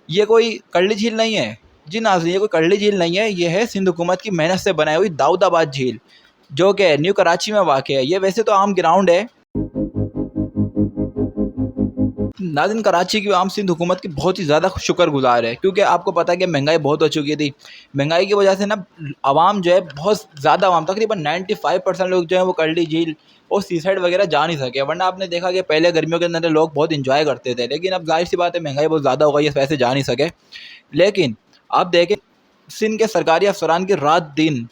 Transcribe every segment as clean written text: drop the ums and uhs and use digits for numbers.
ये कोई करली झील नहीं है जी नाज़रीन, ये कोई करली झील नहीं है, ये है सिंध हुकूमत की मेहनत से बनाई हुई दाऊदाबाद झील, जो कि न्यू कराची में वाक़ है। ये वैसे तो आम ग्राउंड है। नाज़रीन, कराची की आवाम सिंध हुकूमत की बहुत ही ज़्यादा शुक्रगुज़ार है, क्योंकि आपको पता है कि महंगाई बहुत हो चुकी थी। महंगाई की वजह से ना आवाम जो है, बहुत ज़्यादा आवाम, तकरीबन 95% लोग जो हैं वो करली झील और सी साइड वगैरह जा नहीं सके। वरना आपने देखा कि पहले गर्मियों के अंदर लोग बहुत इंजॉय करते थे, लेकिन अब ज़ाहिर सी बात है महंगाई बहुत ज़्यादा हो गई है, इस वजह से जा नहीं सके। लेकिन आप देखें, सिंध के सरकारी अफसरान की रात दिन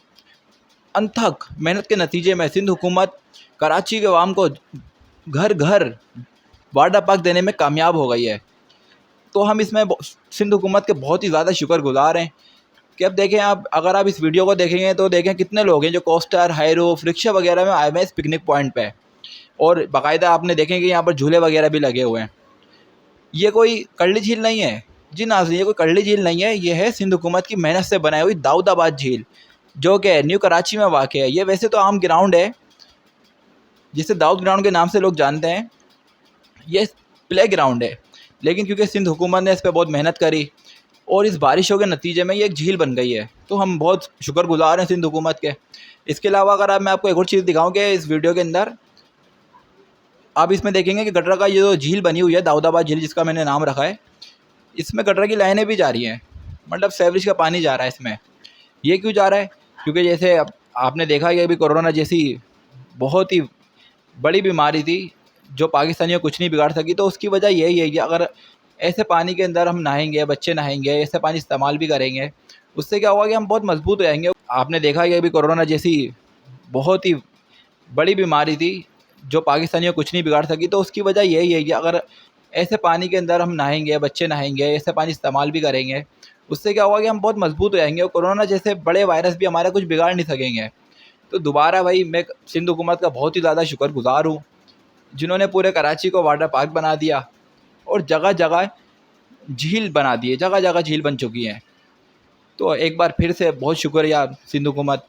अनथक मेहनत के नतीजे में सिंध हुकूमत कराची के अवाम को घर घर वाटर पार्क देने में कामयाब हो गई है। तो हम इसमें सिंध हुकूमत के बहुत ही ज़्यादा शुक्रगुज़ार हैं कि अब देखें आप, अगर आप इस वीडियो को देखेंगे तो देखें कितने लोग हैं जो कोस्टर, हाई रूफ, रिक्शा वगैरह में आए हुए हैं इस पिकनिक पॉइंट पे, और बाकायदा आपने देखेंगे यहाँ पर झूले वगैरह भी लगे हुए हैं। ये कोई करली झील नहीं है जी नाज़रीन, ये कोई करली झील नहीं है, ये है सिंध हुकूमत की मेहनत से बनाई हुई दाऊदाबाद झील, जो कि न्यू कराची में वाक़ है। ये वैसे तो आम ग्राउंड है, जिसे दाऊद ग्राउंड के नाम से लोग जानते हैं। ये प्ले ग्राउंड है, लेकिन क्योंकि सिंध हुकूमत ने इस पर बहुत मेहनत करी और इस बारिशों के नतीजे में ये एक झील बन गई है, तो हम बहुत शुक्रगुज़ार हैं सिंध हुकूमत के। इसके अलावा अगर मैं आपको एक और चीज़ दिखाऊँ कि इस वीडियो के अंदर आप इसमें देखेंगे कि गटर का ये जो झील बनी हुई है, दाऊदाबाद झील जिसका मैंने नाम रखा है, इसमें गटर की लाइनें भी जा रही हैं, मतलब सीवरेज का पानी जा रहा है इसमें। ये क्यों जा रहा है? क्योंकि जैसे अब आपने देखा कि अभी कोरोना जैसी बहुत ही बड़ी बीमारी थी जो पाकिस्तानियों कुछ नहीं बिगाड़ सकी, तो उसकी वजह यही है कि अगर ऐसे पानी के अंदर हम नहाएंगे, बच्चे नहाएंगे, ऐसे पानी इस्तेमाल भी करेंगे, उससे क्या होगा कि हम बहुत मजबूत हो जाएंगे। आपने देखा कि अभी कोरोना जैसी बहुत ही बड़ी बीमारी थी जो पाकिस्तानियों कुछ नहीं बिगाड़ सकी, तो उसकी वजह यही है कि अगर ऐसे पानी के अंदर हम नहाएंगे, बच्चे नहाएंगे, ऐसे पानी इस्तेमाल भी करेंगे, उससे क्या होगा कि हम बहुत मजबूत हो जाएंगे और कोरोना जैसे बड़े वायरस भी हमारा कुछ बिगाड़ नहीं सकेंगे। तो दोबारा भाई मैं सिंध हुकूमत का बहुत ही ज़्यादा शुक्रगुज़ार हूँ, जिन्होंने पूरे कराची को वाटर पार्क बना दिया और जगह जगह झील बना दी है, जगह जगह झील बन चुकी हैं। तो एक बार फिर से बहुत शुक्रिया सिंध हुकूमत।